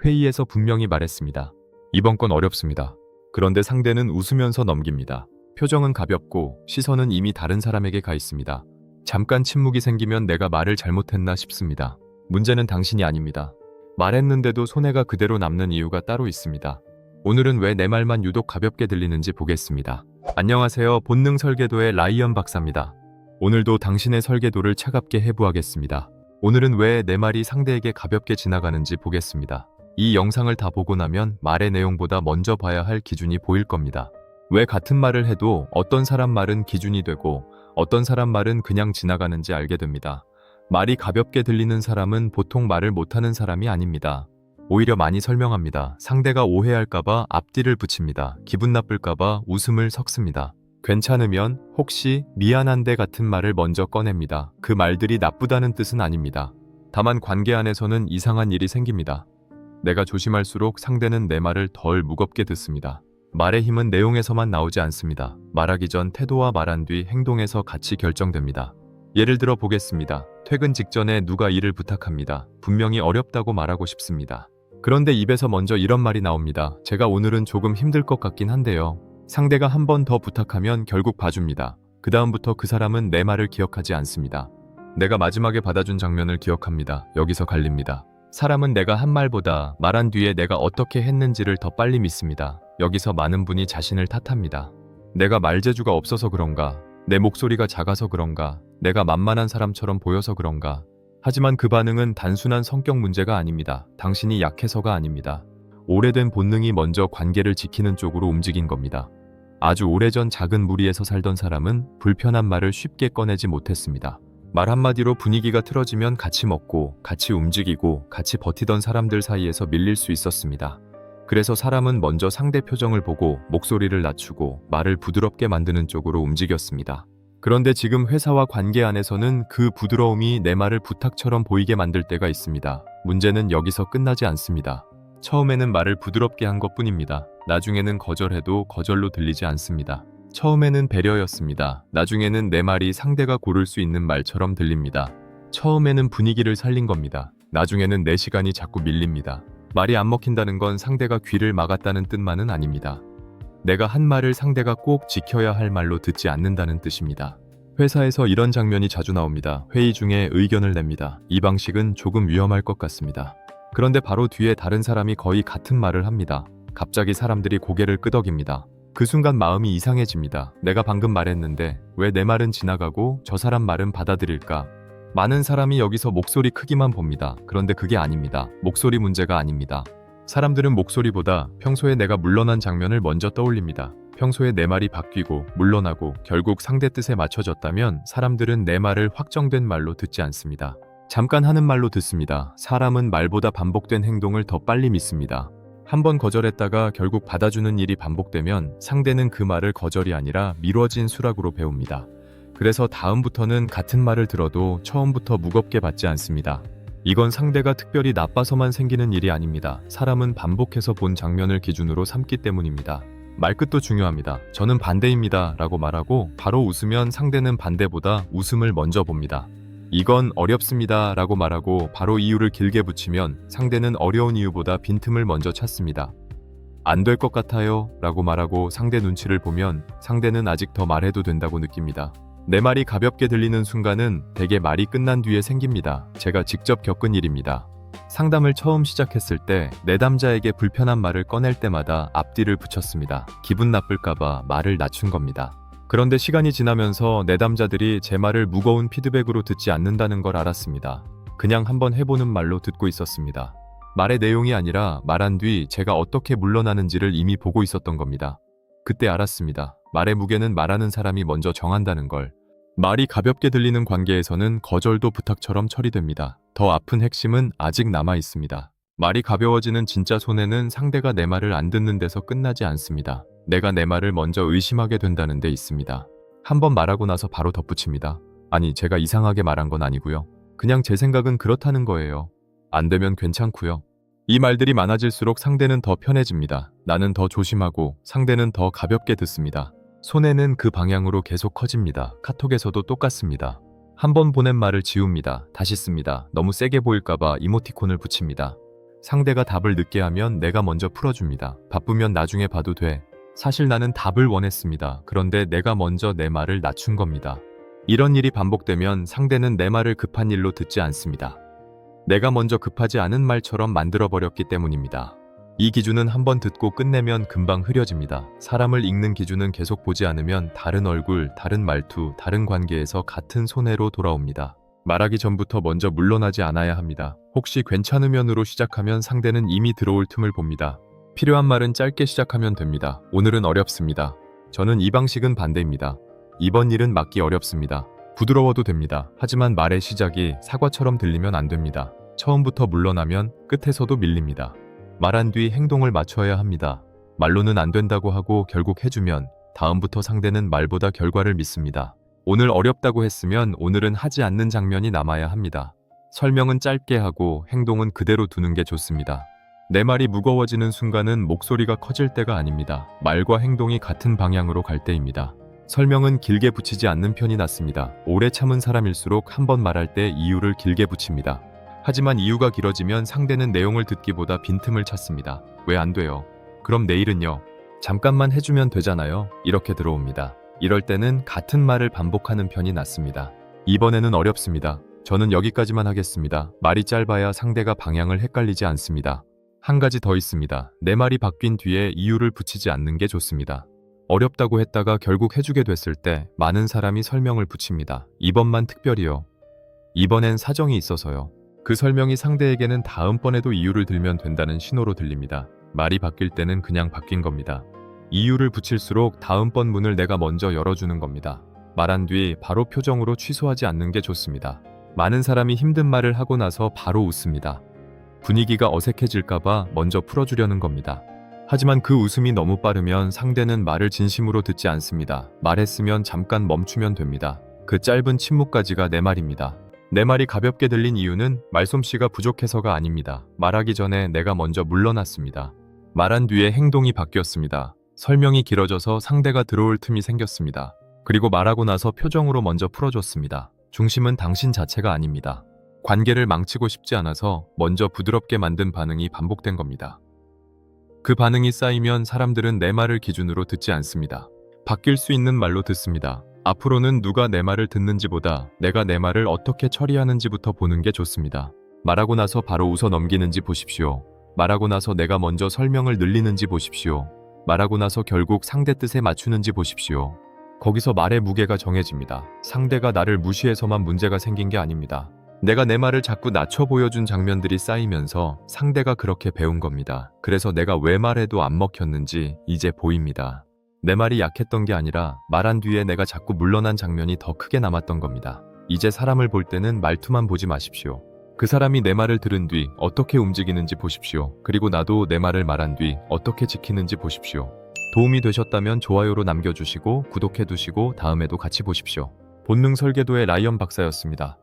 회의에서 분명히 말했습니다. 이번 건 어렵습니다. 그런데 상대는 웃으면서 넘깁니다. 표정은 가볍고 시선은 이미 다른 사람에게 가 있습니다. 잠깐 침묵이 생기면 내가 말을 잘못했나 싶습니다. 문제는 당신이 아닙니다. 말했는데도 손해가 그대로 남는 이유가 따로 있습니다. 오늘은 왜 내 말만 유독 가볍게 들리는지 보겠습니다. 안녕하세요. 본능 설계도의 라이언 박사입니다. 오늘도 당신의 설계도를 차갑게 해부하겠습니다. 오늘은 왜 내 말이 상대에게 가볍게 지나가는지 보겠습니다. 이 영상을 다 보고 나면 말의 내용보다 먼저 봐야 할 기준이 보일 겁니다. 왜 같은 말을 해도 어떤 사람 말은 기준이 되고 어떤 사람 말은 그냥 지나가는지 알게 됩니다. 말이 가볍게 들리는 사람은 보통 말을 못하는 사람이 아닙니다. 오히려 많이 설명합니다. 상대가 오해할까봐 앞뒤를 붙입니다. 기분 나쁠까봐 웃음을 섞습니다. 괜찮으면 혹시 미안한데 같은 말을 먼저 꺼냅니다. 그 말들이 나쁘다는 뜻은 아닙니다. 다만 관계 안에서는 이상한 일이 생깁니다. 내가 조심할수록 상대는 내 말을 덜 무겁게 듣습니다. 말의 힘은 내용에서만 나오지 않습니다. 말하기 전 태도와 말한 뒤 행동에서 같이 결정됩니다. 예를 들어 보겠습니다. 퇴근 직전에 누가 일을 부탁합니다. 분명히 어렵다고 말하고 싶습니다. 그런데 입에서 먼저 이런 말이 나옵니다. 제가 오늘은 조금 힘들 것 같긴 한데요. 상대가 한 번 더 부탁하면 결국 봐줍니다. 그 다음부터 그 사람은 내 말을 기억하지 않습니다. 내가 마지막에 받아준 장면을 기억합니다. 여기서 갈립니다. 사람은 내가 한 말보다 말한 뒤에 내가 어떻게 했는지를 더 빨리 믿습니다. 여기서 많은 분이 자신을 탓합니다. 내가 말재주가 없어서 그런가? 내 목소리가 작아서 그런가? 내가 만만한 사람처럼 보여서 그런가? 하지만 그 반응은 단순한 성격 문제가 아닙니다. 당신이 약해서가 아닙니다. 오래된 본능이 먼저 관계를 지키는 쪽으로 움직인 겁니다. 아주 오래전 작은 무리에서 살던 사람은 불편한 말을 쉽게 꺼내지 못했습니다. 말 한마디로 분위기가 틀어지면 같이 먹고, 같이 움직이고, 같이 버티던 사람들 사이에서 밀릴 수 있었습니다. 그래서 사람은 먼저 상대 표정을 보고 목소리를 낮추고 말을 부드럽게 만드는 쪽으로 움직였습니다. 그런데 지금 회사와 관계 안에서는 그 부드러움이 내 말을 부탁처럼 보이게 만들 때가 있습니다. 문제는 여기서 끝나지 않습니다. 처음에는 말을 부드럽게 한 것뿐입니다. 나중에는 거절해도 거절로 들리지 않습니다. 처음에는 배려였습니다. 나중에는 내 말이 상대가 고를 수 있는 말처럼 들립니다. 처음에는 분위기를 살린 겁니다. 나중에는 내 시간이 자꾸 밀립니다. 말이 안 먹힌다는 건 상대가 귀를 막았다는 뜻만은 아닙니다. 내가 한 말을 상대가 꼭 지켜야 할 말로 듣지 않는다는 뜻입니다. 회사에서 이런 장면이 자주 나옵니다. 회의 중에 의견을 냅니다. 이 방식은 조금 위험할 것 같습니다. 그런데 바로 뒤에 다른 사람이 거의 같은 말을 합니다. 갑자기 사람들이 고개를 끄덕입니다. 그 순간 마음이 이상해집니다. 내가 방금 말했는데 왜 내 말은 지나가고 저 사람 말은 받아들일까? 많은 사람이 여기서 목소리 크기만 봅니다. 그런데 그게 아닙니다. 목소리 문제가 아닙니다. 사람들은 목소리보다 평소에 내가 물러난 장면을 먼저 떠올립니다. 평소에 내 말이 바뀌고 물러나고 결국 상대 뜻에 맞춰졌다면 사람들은 내 말을 확정된 말로 듣지 않습니다. 잠깐 하는 말로 듣습니다. 사람은 말보다 반복된 행동을 더 빨리 믿습니다. 한 번 거절했다가 결국 받아주는 일이 반복되면 상대는 그 말을 거절이 아니라 미뤄진 수락으로 배웁니다. 그래서 다음부터는 같은 말을 들어도 처음부터 무겁게 받지 않습니다. 이건 상대가 특별히 나빠서만 생기는 일이 아닙니다. 사람은 반복해서 본 장면을 기준으로 삼기 때문입니다. 말끝도 중요합니다. 저는 반대입니다 라고 말하고 바로 웃으면 상대는 반대보다 웃음을 먼저 봅니다. 이건 어렵습니다 라고 말하고 바로 이유를 길게 붙이면 상대는 어려운 이유보다 빈틈을 먼저 찾습니다. 안 될 것 같아요 라고 말하고 상대 눈치를 보면 상대는 아직 더 말해도 된다고 느낍니다. 내 말이 가볍게 들리는 순간은 대개 말이 끝난 뒤에 생깁니다. 제가 직접 겪은 일입니다. 상담을 처음 시작했을 때 내담자에게 불편한 말을 꺼낼 때마다 앞뒤를 붙였습니다. 기분 나쁠까봐 말을 낮춘 겁니다. 그런데 시간이 지나면서 내담자들이 제 말을 무거운 피드백으로 듣지 않는다는 걸 알았습니다. 그냥 한번 해보는 말로 듣고 있었습니다. 말의 내용이 아니라 말한 뒤 제가 어떻게 물러나는지를 이미 보고 있었던 겁니다. 그때 알았습니다. 말의 무게는 말하는 사람이 먼저 정한다는 걸. 말이 가볍게 들리는 관계에서는 거절도 부탁처럼 처리됩니다. 더 아픈 핵심은 아직 남아 있습니다. 말이 가벼워지는 진짜 손해는 상대가 내 말을 안 듣는 데서 끝나지 않습니다. 내가 내 말을 먼저 의심하게 된다는 데 있습니다. 한 번 말하고 나서 바로 덧붙입니다. 아니, 제가 이상하게 말한 건 아니고요. 그냥 제 생각은 그렇다는 거예요. 안 되면 괜찮고요. 이 말들이 많아질수록 상대는 더 편해집니다. 나는 더 조심하고 상대는 더 가볍게 듣습니다. 손해는 그 방향으로 계속 커집니다. 카톡에서도 똑같습니다. 한 번 보낸 말을 지웁니다. 다시 씁니다. 너무 세게 보일까봐 이모티콘을 붙입니다. 상대가 답을 늦게 하면 내가 먼저 풀어줍니다. 바쁘면 나중에 봐도 돼. 사실 나는 답을 원했습니다. 그런데 내가 먼저 내 말을 낮춘 겁니다. 이런 일이 반복되면 상대는 내 말을 급한 일로 듣지 않습니다. 내가 먼저 급하지 않은 말처럼 만들어버렸기 때문입니다. 이 기준은 한번 듣고 끝내면 금방 흐려집니다. 사람을 읽는 기준은 계속 보지 않으면 다른 얼굴, 다른 말투, 다른 관계에서 같은 손해로 돌아옵니다. 말하기 전부터 먼저 물러나지 않아야 합니다. 혹시 괜찮으면으로 시작하면 상대는 이미 들어올 틈을 봅니다. 필요한 말은 짧게 시작하면 됩니다. 오늘은 어렵습니다. 저는 이 방식은 반대입니다. 이번 일은 맡기 어렵습니다. 부드러워도 됩니다. 하지만 말의 시작이 사과처럼 들리면 안 됩니다. 처음부터 물러나면 끝에서도 밀립니다. 말한 뒤 행동을 맞춰야 합니다. 말로는 안 된다고 하고 결국 해주면 다음부터 상대는 말보다 결과를 믿습니다. 오늘 어렵다고 했으면 오늘은 하지 않는 장면이 남아야 합니다. 설명은 짧게 하고 행동은 그대로 두는 게 좋습니다. 내 말이 무거워지는 순간은 목소리가 커질 때가 아닙니다. 말과 행동이 같은 방향으로 갈 때입니다. 설명은 길게 붙이지 않는 편이 낫습니다. 오래 참은 사람일수록 한 번 말할 때 이유를 길게 붙입니다. 하지만 이유가 길어지면 상대는 내용을 듣기보다 빈틈을 찾습니다. 왜 안 돼요? 그럼 내일은요? 잠깐만 해주면 되잖아요. 이렇게 들어옵니다. 이럴 때는 같은 말을 반복하는 편이 낫습니다. 이번에는 어렵습니다. 저는 여기까지만 하겠습니다. 말이 짧아야 상대가 방향을 헷갈리지 않습니다. 한 가지 더 있습니다. 내 말이 바뀐 뒤에 이유를 붙이지 않는 게 좋습니다. 어렵다고 했다가 결국 해주게 됐을 때 많은 사람이 설명을 붙입니다. 이번만 특별히요. 이번엔 사정이 있어서요. 그 설명이 상대에게는 다음번에도 이유를 들면 된다는 신호로 들립니다. 말이 바뀔 때는 그냥 바뀐 겁니다. 이유를 붙일수록 다음번 문을 내가 먼저 열어주는 겁니다. 말한 뒤 바로 표정으로 취소하지 않는 게 좋습니다. 많은 사람이 힘든 말을 하고 나서 바로 웃습니다. 분위기가 어색해질까봐 먼저 풀어주려는 겁니다. 하지만 그 웃음이 너무 빠르면 상대는 말을 진심으로 듣지 않습니다. 말했으면 잠깐 멈추면 됩니다. 그 짧은 침묵까지가 내 말입니다. 내 말이 가볍게 들린 이유는 말솜씨가 부족해서가 아닙니다. 말하기 전에 내가 먼저 물러났습니다. 말한 뒤에 행동이 바뀌었습니다. 설명이 길어져서 상대가 들어올 틈이 생겼습니다. 그리고 말하고 나서 표정으로 먼저 풀어줬습니다. 중심은 당신 자체가 아닙니다. 관계를 망치고 싶지 않아서 먼저 부드럽게 만든 반응이 반복된 겁니다. 그 반응이 쌓이면 사람들은 내 말을 기준으로 듣지 않습니다. 바뀔 수 있는 말로 듣습니다. 앞으로는 누가 내 말을 듣는지보다 내가 내 말을 어떻게 처리하는지부터 보는 게 좋습니다. 말하고 나서 바로 웃어 넘기는지 보십시오. 말하고 나서 내가 먼저 설명을 늘리는지 보십시오. 말하고 나서 결국 상대 뜻에 맞추는지 보십시오. 거기서 말의 무게가 정해집니다. 상대가 나를 무시해서만 문제가 생긴 게 아닙니다. 내가 내 말을 자꾸 낮춰 보여준 장면들이 쌓이면서 상대가 그렇게 배운 겁니다. 그래서 내가 왜 말해도 안 먹혔는지 이제 보입니다. 내 말이 약했던 게 아니라 말한 뒤에 내가 자꾸 물러난 장면이 더 크게 남았던 겁니다. 이제 사람을 볼 때는 말투만 보지 마십시오. 그 사람이 내 말을 들은 뒤 어떻게 움직이는지 보십시오. 그리고 나도 내 말을 말한 뒤 어떻게 지키는지 보십시오. 도움이 되셨다면 좋아요로 남겨주시고 구독해두시고 다음에도 같이 보십시오. 본능 설계도의 라이언 박사였습니다.